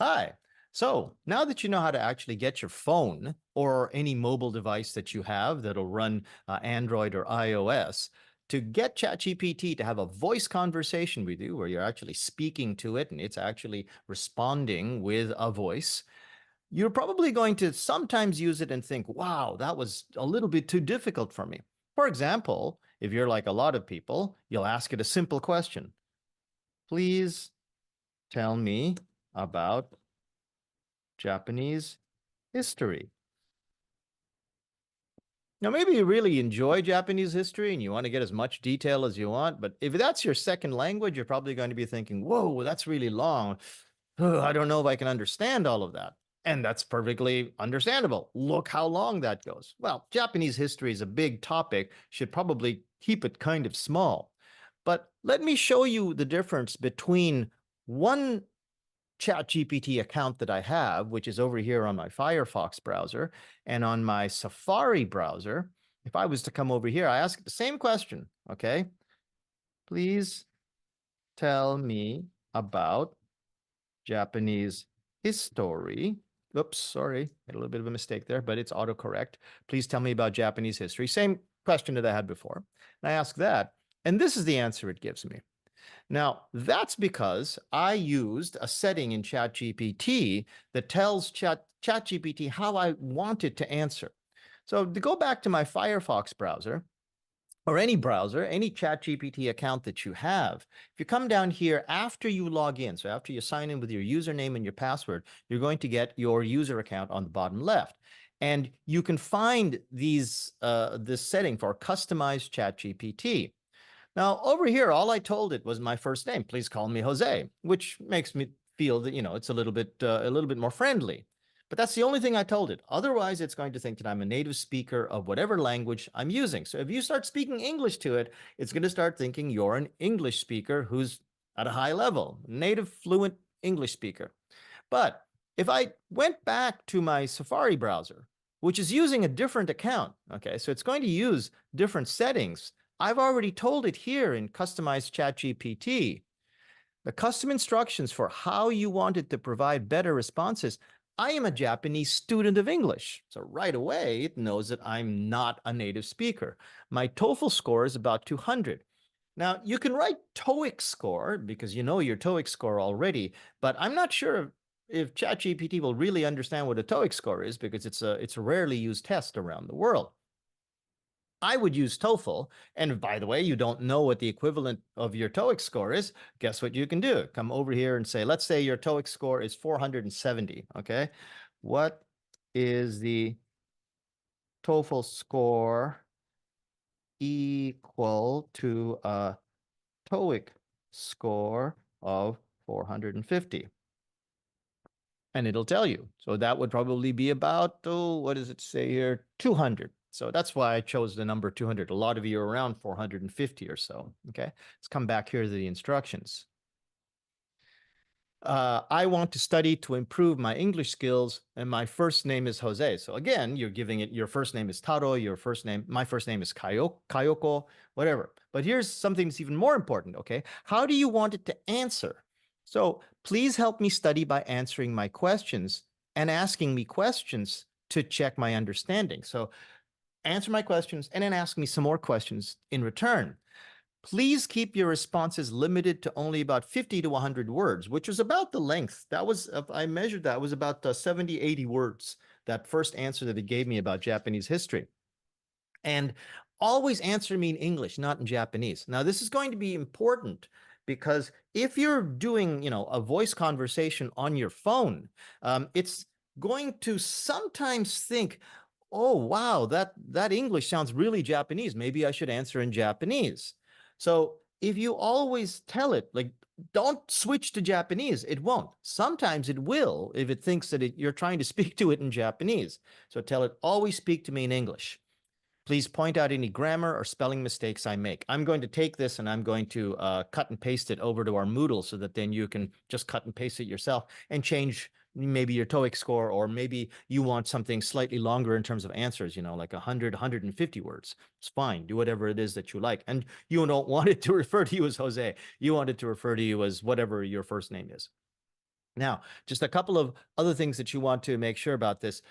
Hi. So now that you know how to actually get your phone or any mobile device that you have that'll run Android or iOS to get ChatGPT to have a voice conversation with you where you're actually speaking to it and it's actually responding with a voice, you're probably going to sometimes use it and think, wow, that was a little bit too difficult for me. For example, if you're like a lot of people, you'll ask it a simple question. Please tell me about Japanese history. Now, maybe you really enjoy Japanese history and you want to get as much detail as you want, but if that's your second language, you're probably going to be thinking, whoa, that's really long. Ugh, I don't know if I can understand all of that. And that's perfectly understandable. Look how long that goes. Well, Japanese history is a big topic, should probably keep it kind of small. But let me show you the difference between one ChatGPT account that I have, which is over here on my Firefox browser and on my Safari browser. If I was to come over here, I ask the same question. Okay. Please tell me about Japanese history. Oops, sorry. Made a little bit of a mistake there, but it's autocorrect. Please tell me about Japanese history. Same question that I had before. And I ask that, and this is the answer it gives me. Now, that's because I used a setting in ChatGPT that tells ChatGPT how I want it to answer. So to go back to my Firefox browser, or any browser, any ChatGPT account that you have, if you come down here after you log in, so after you sign in with your username and your password, you're going to get your user account on the bottom left. And you can find this setting for customized ChatGPT. Now, over here, all I told it was my first name. Please call me Jose, which makes me feel that, it's a little bit more friendly. But that's the only thing I told it. Otherwise, it's going to think that I'm a native speaker of whatever language I'm using. So if you start speaking English to it, it's going to start thinking you're an English speaker who's at a high level, native fluent English speaker. But if I went back to my Safari browser, which is using a different account, okay, so it's going to use different settings. I've already told it here in customized ChatGPT the custom instructions for how you want it to provide better responses. I am a Japanese student of English. So right away, it knows that I'm not a native speaker. My TOEFL score is about 200. Now, you can write TOEIC score because you know your TOEIC score already, but I'm not sure if ChatGPT will really understand what a TOEIC score is because it's a rarely used test around the world. I would use TOEFL. And by the way, you don't know what the equivalent of your TOEIC score is. Guess what you can do? Come over here and say, let's say your TOEIC score is 470. Okay. What is the TOEFL score equal to a TOEIC score of 450? And it'll tell you. So that would probably be about, oh, what does it say here? 200. So that's why I chose the number 200. A lot of you are around 450 or so. Okay. Let's come back here to the instructions. I want to study to improve my English skills, and my first name is Jose. So again, you're giving it your first name is Taro, my first name is Kayoko, whatever. But here's something that's even more important, okay? How do you want it to answer? So please help me study by answering my questions and asking me questions to check my understanding. So answer my questions and then ask me some more questions in return. Please keep your responses limited to only about 50 to 100 words, which was about the length. That was, if I measured that, was about 70, 80 words, that first answer that it gave me about Japanese history. And always answer me in English, not in Japanese. Now, this is going to be important because if you're doing, a voice conversation on your phone, it's going to sometimes think, oh, wow, that English sounds really Japanese. Maybe I should answer in Japanese. So if you always tell it, like, don't switch to Japanese, it won't. Sometimes it will if it thinks that you're trying to speak to it in Japanese. So tell it, always speak to me in English. Please point out any grammar or spelling mistakes I make. I'm going to take this and I'm going to cut and paste it over to our Moodle so that then you can just cut and paste it yourself and change maybe your TOEIC score, or maybe you want something slightly longer in terms of answers, like 100, 150 words. It's fine. Do whatever it is that you like. And you don't want it to refer to you as Jose. You want it to refer to you as whatever your first name is. Now, just a couple of other things that you want to make sure about this.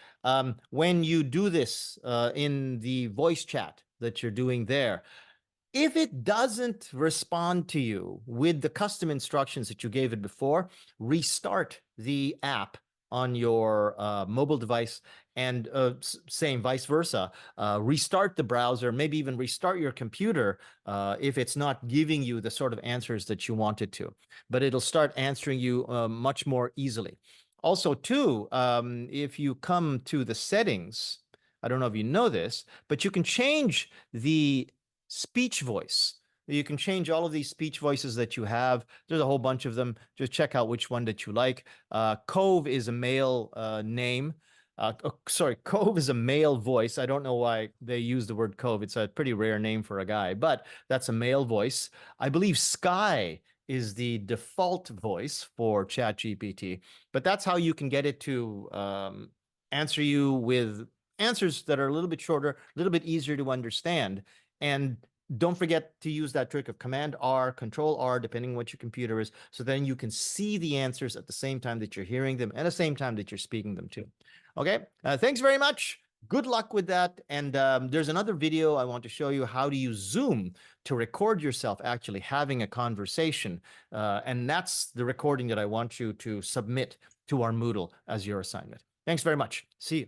When you do this in the voice chat that you're doing there, if it doesn't respond to you with the custom instructions that you gave it before, restart the app on your mobile device, and same vice versa. Restart the browser, maybe even restart your computer if it's not giving you the sort of answers that you wanted to. But it'll start answering you much more easily. Also, too, if you come to the settings, I don't know if you know this, but you can change the speech voice. You can change all of these speech voices that you have. There's a whole bunch of them. Just check out which one that you like. Cove is a male name. Sorry, Cove is a male voice. I don't know why they use the word Cove. It's a pretty rare name for a guy, but that's a male voice. I believe Sky is the default voice for ChatGPT, but that's how you can get it to answer you with answers that are a little bit shorter, a little bit easier to understand. And don't forget to use that trick of Command R, Control R, depending on what your computer is, so then you can see the answers at the same time that you're hearing them and at the same time that you're speaking them too. Okay, thanks very much. Good luck with that. And there's another video I want to show you how to use Zoom to record yourself actually having a conversation. And that's the recording that I want you to submit to our Moodle as your assignment. Thanks very much. See you.